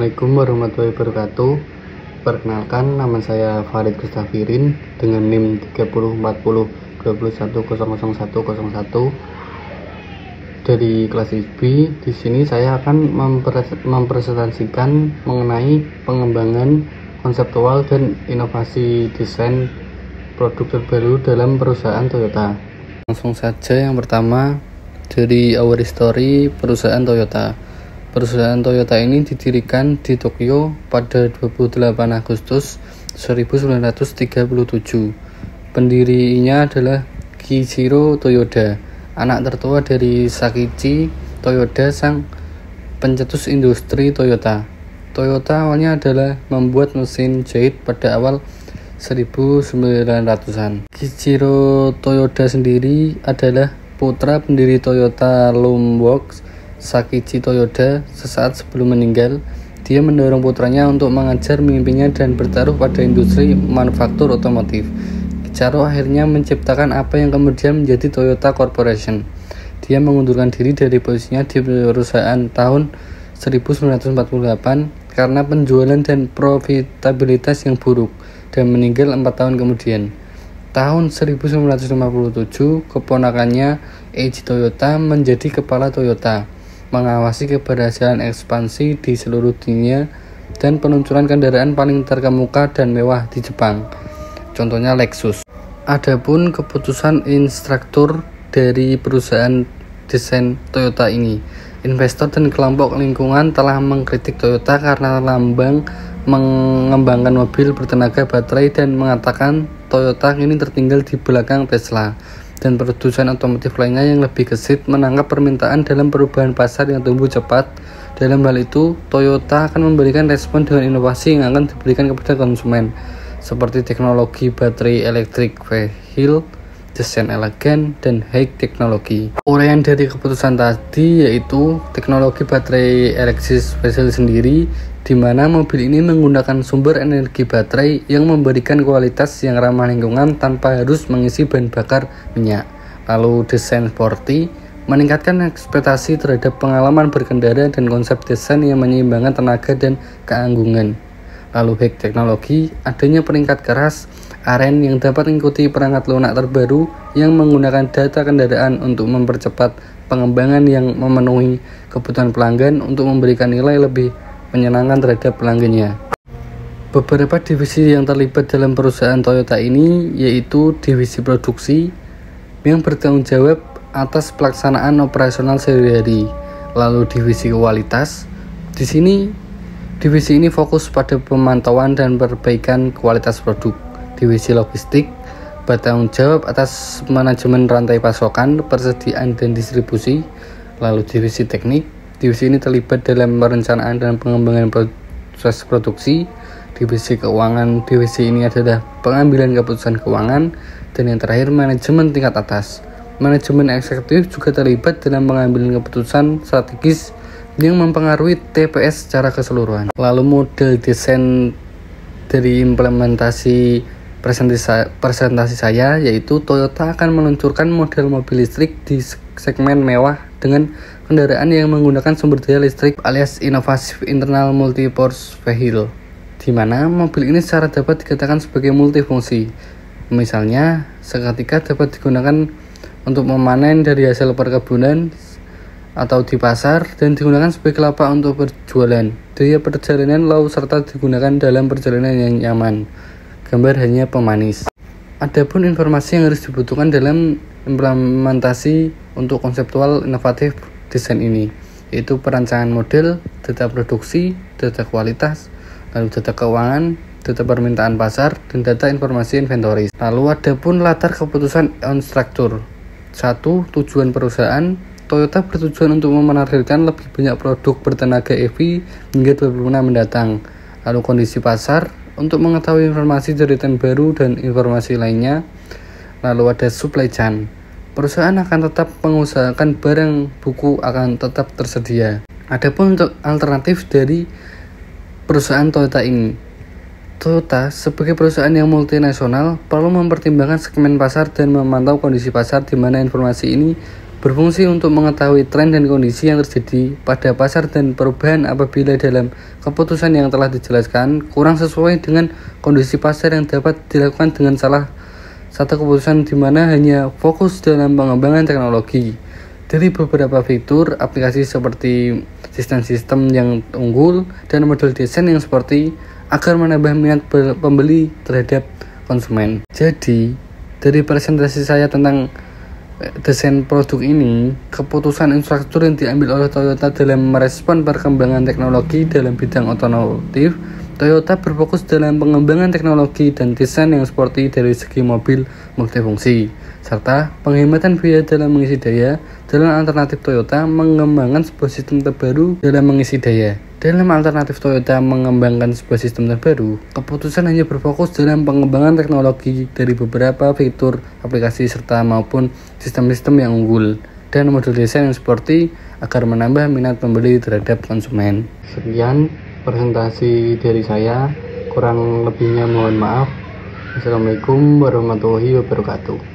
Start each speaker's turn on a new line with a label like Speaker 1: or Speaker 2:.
Speaker 1: Assalamualaikum warahmatullahi wabarakatuh. Perkenalkan, nama saya Farid Gustafirin dengan NIM 304021000101 dari kelas IB. Di sini saya akan mempresentasikan mengenai pengembangan konseptual dan inovasi desain produk terbaru dalam perusahaan Toyota. Langsung saja, yang pertama dari our history perusahaan Toyota. Perusahaan Toyota ini didirikan di Tokyo pada 28 Agustus 1937. Pendirinya adalah Kiichiro Toyoda, anak tertua dari Sakichi Toyoda, sang pencetus industri Toyota. Toyota awalnya adalah membuat mesin jahit pada awal 1900-an. Kiichiro Toyoda sendiri adalah putra pendiri Toyota Loom Works, Sakichi Toyoda. Sesaat sebelum meninggal, dia mendorong putranya untuk mengajar mimpinya dan bertaruh pada industri manufaktur otomotif. Kiichiro akhirnya menciptakan apa yang kemudian menjadi Toyota Corporation. Dia mengundurkan diri dari posisinya di perusahaan tahun 1948 karena penjualan dan profitabilitas yang buruk, dan meninggal 4 tahun kemudian. Tahun 1957, keponakannya Eiji Toyota menjadi kepala Toyota, mengawasi keberhasilan ekspansi di seluruh dunia dan peluncuran kendaraan paling terkemuka dan mewah di Jepang, contohnya Lexus. Adapun keputusan instruktur dari perusahaan desain Toyota ini, investor dan kelompok lingkungan telah mengkritik Toyota karena lambang mengembangkan mobil bertenaga baterai dan mengatakan Toyota ini tertinggal di belakang Tesla dan produsen otomotif lainnya yang lebih gesit menangkap permintaan dalam perubahan pasar yang tumbuh cepat. Dalam hal itu, Toyota akan memberikan respon dengan inovasi yang akan diberikan kepada konsumen, seperti teknologi baterai elektrik vehicle, desain elegan, dan high teknologi. Uraian dari keputusan tadi yaitu teknologi baterai elektrik vehicle sendiri, di mana mobil ini menggunakan sumber energi baterai yang memberikan kualitas yang ramah lingkungan tanpa harus mengisi bahan bakar minyak. Lalu desain sporty, meningkatkan ekspektasi terhadap pengalaman berkendara dan konsep desain yang menyeimbangkan tenaga dan keanggungan. Lalu high teknologi, adanya peringkat keras aren yang dapat mengikuti perangkat lunak terbaru yang menggunakan data kendaraan untuk mempercepat pengembangan yang memenuhi kebutuhan pelanggan untuk memberikan nilai lebih menyenangkan terhadap pelanggannya. Beberapa divisi yang terlibat dalam perusahaan Toyota ini yaitu divisi produksi yang bertanggung jawab atas pelaksanaan operasional sehari-hari. Lalu divisi kualitas. Di sini divisi ini fokus pada pemantauan dan perbaikan kualitas produk. Divisi logistik bertanggung jawab atas manajemen rantai pasokan, persediaan dan distribusi. Lalu divisi teknik. Divisi ini terlibat dalam perencanaan dan pengembangan proses produksi. Divisi keuangan. Divisi ini adalah pengambilan keputusan keuangan. Dan yang terakhir, manajemen tingkat atas. Manajemen eksekutif juga terlibat dalam pengambilan keputusan strategis yang mempengaruhi TPS secara keseluruhan. Lalu model desain dari implementasi presentasi saya yaitu Toyota akan meluncurkan model mobil listrik di segmen mewah dengan kendaraan yang menggunakan sumber daya listrik alias inovatif internal multi-purpose vehicle, di mana mobil ini secara dapat dikatakan sebagai multifungsi. Misalnya, seketika dapat digunakan untuk memanen dari hasil perkebunan atau di pasar, dan digunakan sebagai kelapa untuk berjualan, daya perjalanan low, serta digunakan dalam perjalanan yang nyaman. Gambar hanya pemanis. Adapun informasi yang harus dibutuhkan dalam implementasi untuk konseptual inovatif desain ini, yaitu perancangan model, data produksi, data kualitas, lalu data keuangan, data permintaan pasar, dan data informasi inventory. Lalu adapun latar keputusan instruktur. 1. Tujuan perusahaan. Toyota bertujuan untuk menargetkan lebih banyak produk bertenaga EV hingga 2026 mendatang. Lalu kondisi pasar, untuk mengetahui informasi deretan baru dan informasi lainnya. Lalu ada supply chain. Perusahaan akan tetap mengusahakan barang buku akan tetap tersedia. Adapun untuk alternatif dari perusahaan Toyota ini, Toyota sebagai perusahaan yang multinasional perlu mempertimbangkan segmen pasar dan memantau kondisi pasar, di mana informasi ini berfungsi untuk mengetahui tren dan kondisi yang terjadi pada pasar dan perubahan apabila dalam keputusan yang telah dijelaskan kurang sesuai dengan kondisi pasar yang dapat dilakukan dengan salah satu keputusan di mana hanya fokus dalam pengembangan teknologi. Dari beberapa fitur aplikasi seperti sistem-sistem yang unggul dan model desain yang seperti agar menambah minat pembeli terhadap konsumen. Jadi, dari presentasi saya tentang desain produk ini, keputusan infrastruktur yang diambil oleh Toyota dalam merespon perkembangan teknologi dalam bidang otomotif. Toyota berfokus dalam pengembangan teknologi dan desain yang sporty dari segi mobil multifungsi, serta penghematan biaya dalam mengisi daya. Dalam alternatif Toyota mengembangkan sebuah sistem terbaru dalam mengisi daya. Dalam alternatif Toyota mengembangkan sebuah sistem terbaru, keputusan hanya berfokus dalam pengembangan teknologi dari beberapa fitur aplikasi serta maupun sistem-sistem yang unggul dan model desain yang sporty agar menambah minat pembeli terhadap konsumen. Sekian presentasi dari saya, kurang lebihnya mohon maaf. Assalamualaikum warahmatullahi wabarakatuh.